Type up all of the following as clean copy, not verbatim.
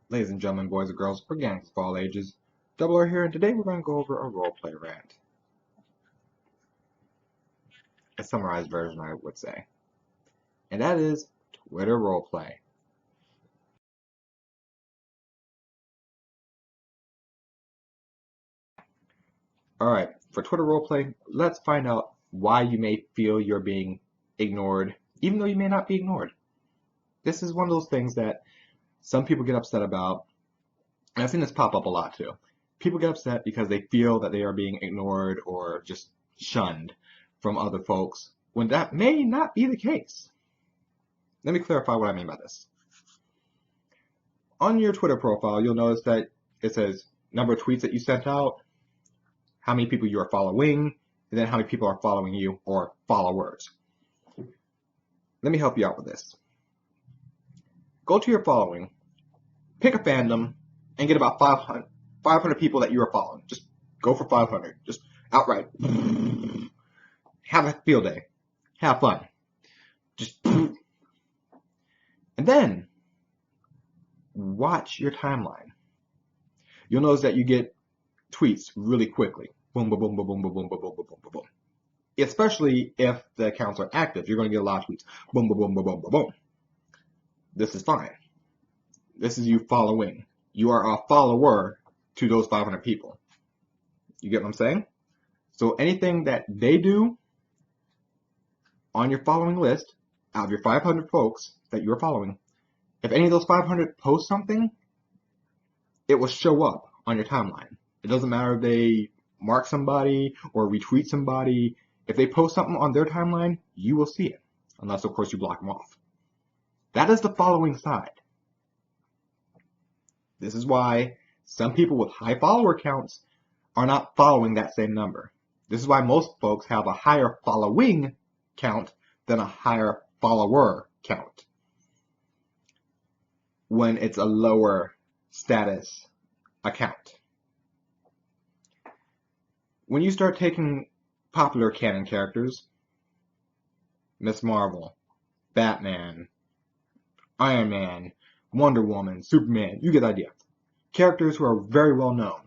Ladies and gentlemen, boys and girls, we're gangsters of all ages. Double R here, and today we're going to go over a roleplay rant. A summarized version, I would say. And that is Twitter roleplay. Alright, for Twitter roleplay, let's find out why you may feel you're being ignored, even though you may not be ignored. This is one of those things that some people get upset about, and I've seen this pop up a lot too. People get upset because they feel that they are being ignored or just shunned from other folks, when that may not be the case. Let me clarify what I mean by this. On your Twitter profile, you'll notice that it says number of tweets that you sent out, how many people you are following, and then how many people are following you, or followers. Let me help you out with this. Go to your following, pick a fandom, and get about 500 people that you are following. Just go for 500. Just outright. Have a field day. Have fun. Just. And then, watch your timeline. You'll notice that you get tweets really quickly. Boom, boom, boom, boom, boom, boom, boom, boom, boom, boom, boom, boom. Especially if the accounts are active, you're going to get a lot of tweets. Boom, boom, boom, boom, boom, boom, boom. This is fine. This is you following. You are a follower to those 500 people. You get what I'm saying? So anything that they do on your following list, out of your 500 folks that you are following, if any of those 500 post something, it will show up on your timeline. It doesn't matter if they mark somebody or retweet somebody. If they post something on their timeline, you will see it. Unless, of course, you block them off. That is the following side. This is why some people with high follower counts are not following that same number. This is why most folks have a higher following count than a higher follower count when it's a lower status account. When you start taking popular canon characters, Miss Marvel, Batman, Iron Man, Wonder Woman, Superman, you get the idea. Characters who are very well known.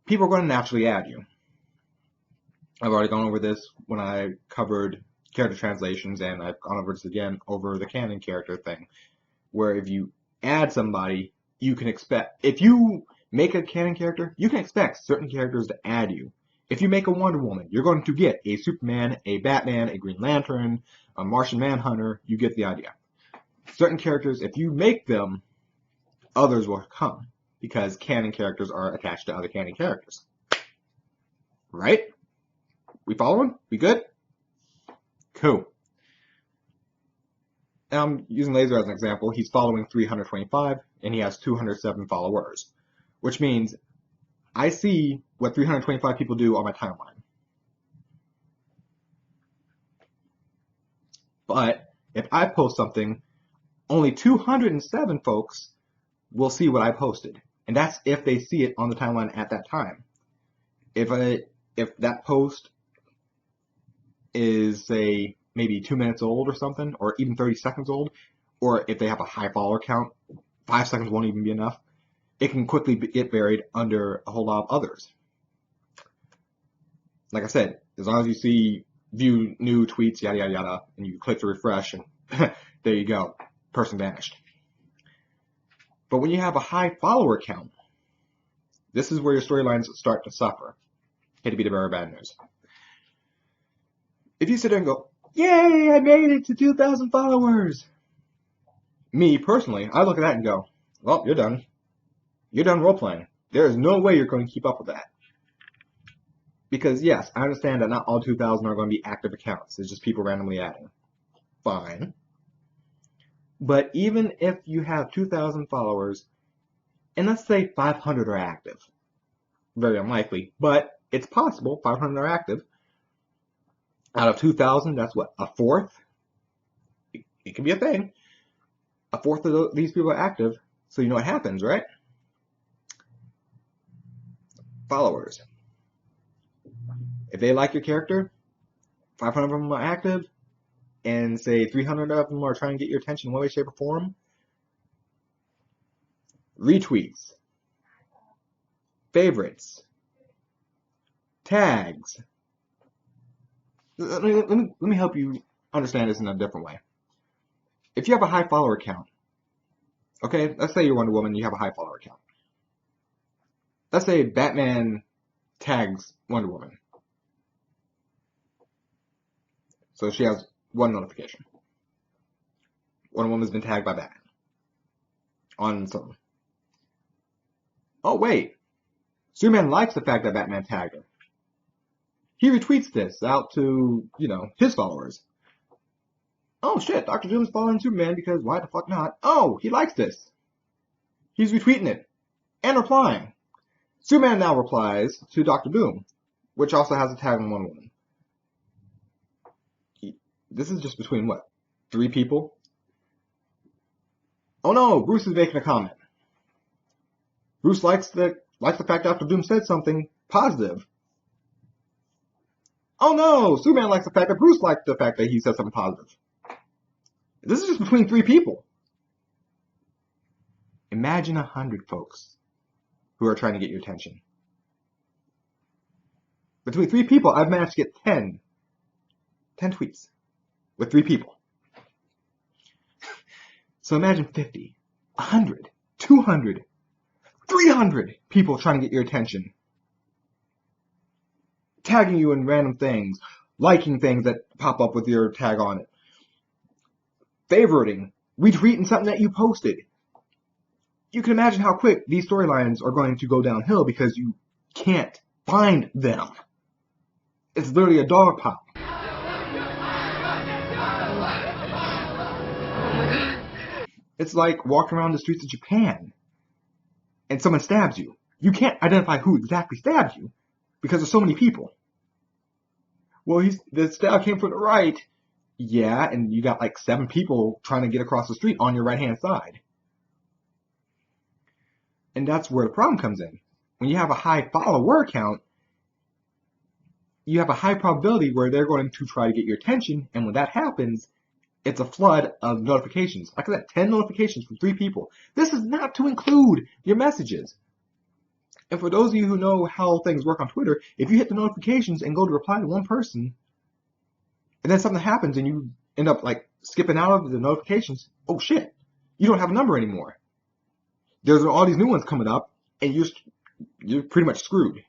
People are going to naturally add you. I've already gone over this when I covered character translations, and I've gone over this again over the canon character thing, where if you add somebody, you can expect, if you make a canon character, you can expect certain characters to add you. If you make a Wonder Woman, you're going to get a Superman, a Batman, a Green Lantern, a Martian Manhunter, you get the idea. Certain characters, if you make them, others will come, because canon characters are attached to other canon characters. Right? We following? We good? Cool. And I'm using Laser as an example. He's following 325, and he has 207 followers, which means I see what 325 people do on my timeline. But if I post something, only 207 folks will see what I posted. And that's if they see it on the timeline at that time. If that post is, say, maybe 2 minutes old or something, or even 30 seconds old, or if they have a high follower count, 5 seconds won't even be enough, it can quickly get buried under a whole lot of others. Like I said, as long as you see view new tweets, yada, yada, yada, and you click to refresh, and there you go, person vanished. But when you have a high follower count, this is where your storylines start to suffer. Hate to be the bearer of bad news. If you sit there and go, yay, I made it to 2,000 followers. Me, personally, I look at that and go, well, you're done. You're done role-playing. There is no way you're going to keep up with that. Because, yes, I understand that not all 2,000 are going to be active accounts. It's just people randomly adding. Fine. But even if you have 2,000 followers, and let's say 500 are active, very unlikely, but it's possible 500 are active. Out of 2,000, that's what, a fourth? It can be a thing. A fourth of these people are active, so you know what happens, right? Followers. If they like your character, 500 of them are active, and say 300 of them are trying to get your attention in one way, shape, or form, retweets, favorites, tags. Let me help you understand this in a different way. If you have a high follower count, okay, let's say you're Wonder Woman and you have a high follower count. Let's say Batman tags Wonder Woman. So she has one notification. Wonder Woman's been tagged by Batman on something. Oh, wait. Superman likes the fact that Batman tagged her. He retweets this out to, his followers. Oh shit, Dr. Doom's following Superman because why the fuck not? Oh, he likes this. He's retweeting it and replying. Superman now replies to Dr. Doom, which also has a tag on Wonder Woman. This is just between what? 3 people? Oh no, Bruce is making a comment. Bruce likes the fact Dr. Doom said something positive. Oh no, Superman likes the fact that Bruce liked the fact that he said something positive. This is just between 3 people. Imagine 100 folks who are trying to get your attention. Between 3 people, I've managed to get 10 tweets with 3 people. So imagine 50, 100, 200, 300 people trying to get your attention. Tagging you in random things, liking things that pop up with your tag on it, favoriting, retweeting something that you posted. You can imagine how quick these storylines are going to go downhill because you can't find them. It's literally a dog pile. It's like walking around the streets of Japan and someone stabs you. You can't identify who exactly stabbed you because there's so many people. Well, the stab came from the right. Yeah, and you got like 7 people trying to get across the street on your right-hand side. And that's where the problem comes in. When you have a high follower count, you have a high probability where they're going to try to get your attention, and when that happens, it's a flood of notifications. Like I said, 10 notifications from 3 people. This is not to include your messages. And for those of you who know how things work on Twitter, if you hit the notifications and go to reply to one person, and then something happens and you end up like skipping out of the notifications, oh shit, you don't have a number anymore. There's all these new ones coming up, and you're pretty much screwed.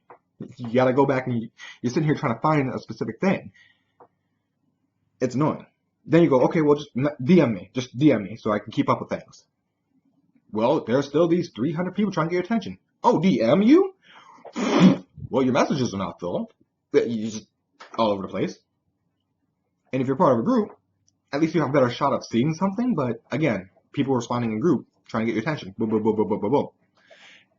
You gotta go back and you're sitting here trying to find a specific thing. It's annoying. Then you go, okay, well, just DM me so I can keep up with things. Well, there's still these 300 people trying to get your attention. Oh, DM you? Well, your messages are not filled. You're just all over the place. And if you're part of a group, at least you have a better shot of seeing something. But again, people responding in group, trying to get your attention. Boom, boom, boom, boom, boom, boom, boom.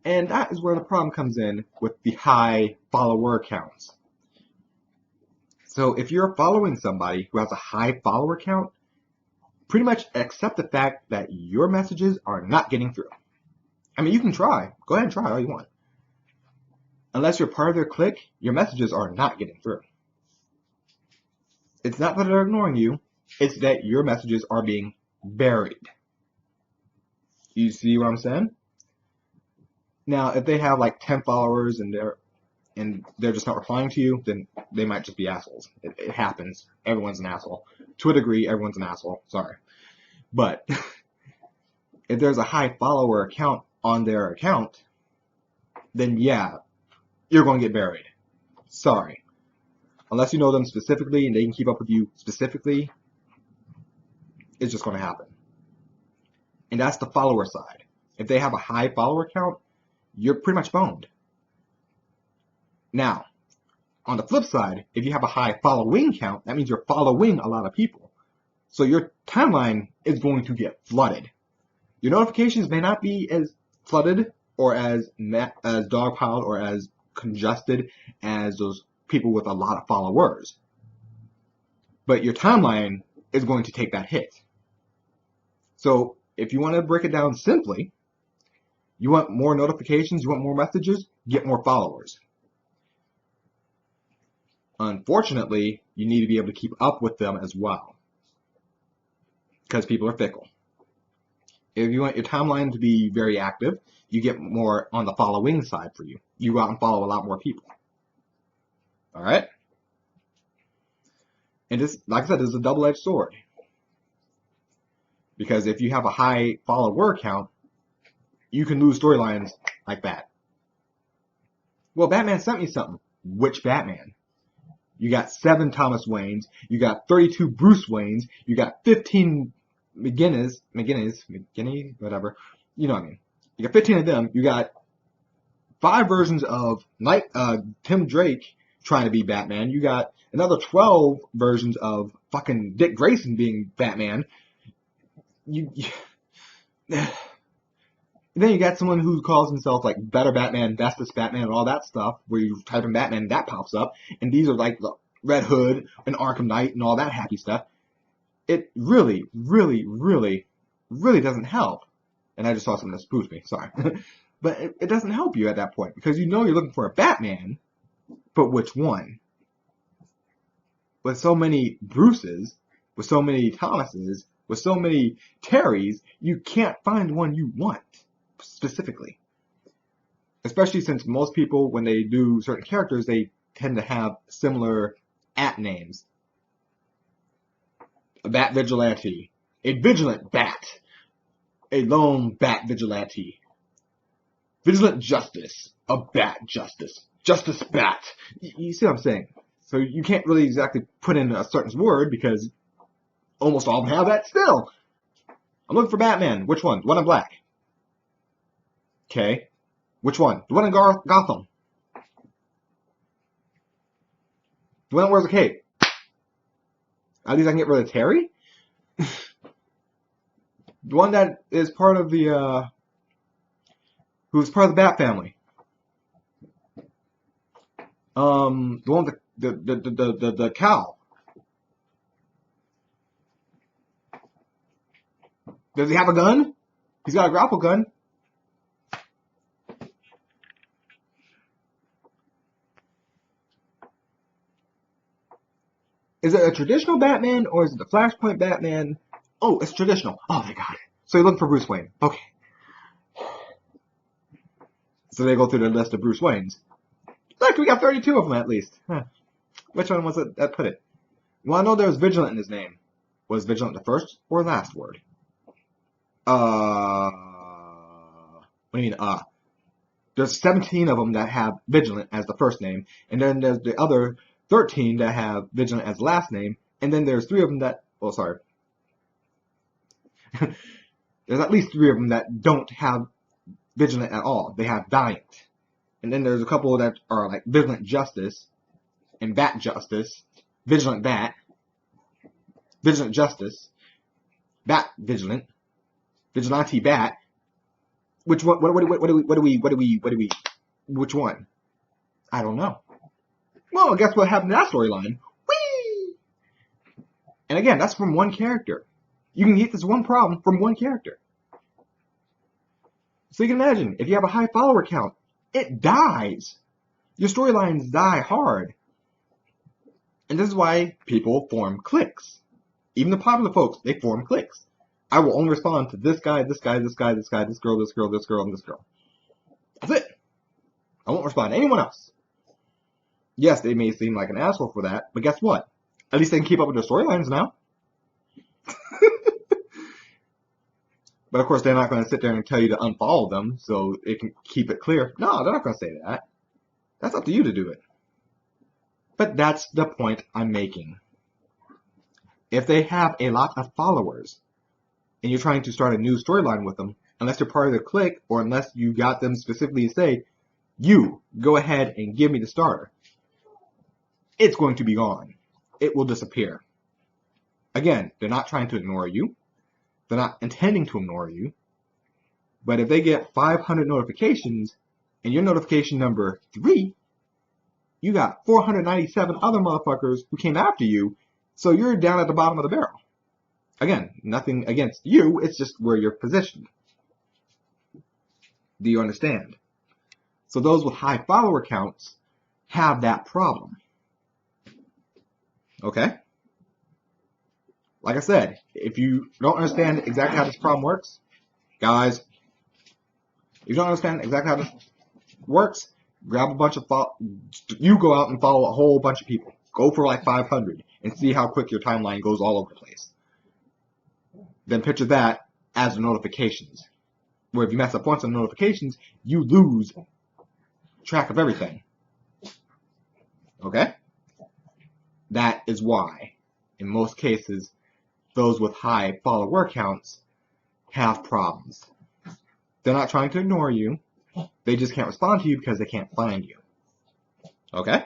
And that is where the problem comes in with the high follower counts. So if you're following somebody who has a high follower count, pretty much accept the fact that your messages are not getting through. I mean, you can try. Go ahead and try all you want. Unless you're part of their clique, your messages are not getting through. It's not that they're ignoring you. It's that your messages are being buried. You see what I'm saying? Now, if they have like 10 followers and they're just not replying to you, then they might just be assholes. It happens. Everyone's an asshole. To a degree, everyone's an asshole. Sorry. But if there's a high follower count on their account, then yeah, you're going to get buried. Sorry. Unless you know them specifically and they can keep up with you specifically, it's just going to happen. And that's the follower side. If they have a high follower count, you're pretty much boned. Now, on the flip side, if you have a high following count, that means you're following a lot of people. So your timeline is going to get flooded. Your notifications may not be as flooded or as dogpiled or as congested as those people with a lot of followers. But your timeline is going to take that hit. So if you want to break it down simply, you want more notifications, you want more messages, get more followers. Unfortunately, you need to be able to keep up with them as well, because people are fickle. If you want your timeline to be very active, you get more on the following side for you. You go out and follow a lot more people. All right? And this, like I said, this is a double-edged sword. Because if you have a high follower count, you can lose storylines like that. Well, Batman sent me something. Which Batman? You got 7 Thomas Waynes. You got 32 Bruce Waynes. You got 15 McGinnis, whatever. You know what I mean. You got 15 of them. You got 5 versions of Tim Drake trying to be Batman. You got another 12 versions of fucking Dick Grayson being Batman. Then you got someone who calls himself like Better Batman, Bestest Batman, and all that stuff, where you type in Batman and that pops up, and these are like the Red Hood and Arkham Knight and all that happy stuff. It really, really, really, really doesn't help. And I just saw something that spooked me, sorry. But it doesn't help you at that point, because you know you're looking for a Batman, but which one? With so many Bruces, with so many Thomases, with so many Terrys, you can't find one you want. Specifically, especially since most people, when they do certain characters, they tend to have similar names. A Bat Vigilante, a Vigilant Bat, a Lone Bat Vigilante, Vigilant Justice, a Bat Justice, Justice Bat. You see what I'm saying? So you can't really exactly put in a certain word because almost all of them have that still. I'm looking for Batman. Which one? The one in black. Okay. Which one? The one in Gotham. The one that wears a cape. At least I can get rid of Terry. The one that is part of the, who's part of the Bat family. The one with the cow. Does he have a gun? He's got a grapple gun. Is it a traditional Batman, or is it the Flashpoint Batman? Oh, it's traditional. Oh, they got it. So you're looking for Bruce Wayne. Okay. So they go through the list of Bruce Waynes. Look, we got 32 of them at least. Huh. Which one was it that put it? Well, I know there was Vigilant in his name. Was Vigilant the first or last word? What do you mean, There's 17 of them that have Vigilant as the first name, and then there's the other 13 that have Vigilant as the last name, and then there's 3 of them that, oh, sorry. There's at least 3 of them that don't have Vigilant at all. They have Valiant. And then there's a couple that are like Vigilant Justice, and Bat Justice, Vigilant Bat, Vigilant Justice, Bat Vigilant, Vigilante Bat. Which one? What do we? Which one? I don't know. Well, guess what happened to that storyline? Whee! And again, that's from one character. You can get this one problem from one character. So you can imagine, if you have a high follower count, it dies. Your storylines die hard. And this is why people form cliques. Even the popular folks, they form cliques. I will only respond to this guy, this guy, this guy, this guy, this girl, this girl, this girl, and this girl. That's it. I won't respond to anyone else. Yes, they may seem like an asshole for that, but guess what? At least they can keep up with their storylines now. But of course, they're not going to sit there and tell you to unfollow them so it can keep it clear. No, they're not going to say that. That's up to you to do it. But that's the point I'm making. If they have a lot of followers, and you're trying to start a new storyline with them, unless you're part of the clique, or unless you got them specifically to say, you, go ahead and give me the starter, it's going to be gone. It will disappear. Again, they're not trying to ignore you. They're not intending to ignore you. But if they get 500 notifications, and you're notification number 3, you got 497 other motherfuckers who came after you, so you're down at the bottom of the barrel. Again, nothing against you, it's just where you're positioned. Do you understand? So those with high follower counts have that problem. Okay? Like I said, if you don't understand exactly how this problem works, Guys, if you don't understand exactly how this works, grab a bunch of you go out and follow a whole bunch of people. Go for like 500 and see how quick your timeline goes all over the place. Then picture that as the notifications. Where if you mess up once on notifications, you lose track of everything. Okay? That is why, in most cases, those with high follower counts have problems. They're not trying to ignore you. They just can't respond to you because they can't find you. Okay?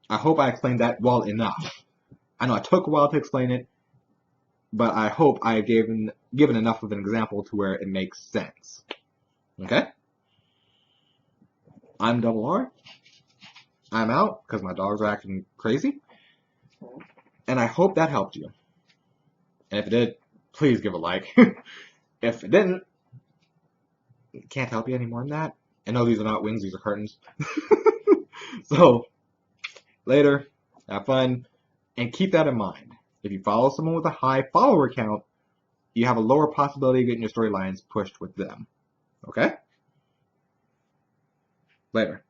I hope I explained that well enough. I know it took a while to explain it, but I hope I have given enough of an example to where it makes sense. Okay? I'm Double R. I'm out because my dogs are acting crazy. And I hope that helped you. And if it did, please give a like. If it didn't, can't help you any more than that. I know these are not wings, these are curtains. So, later, have fun, and keep that in mind. If you follow someone with a high follower count, you have a lower possibility of getting your storylines pushed with them. Okay? Later.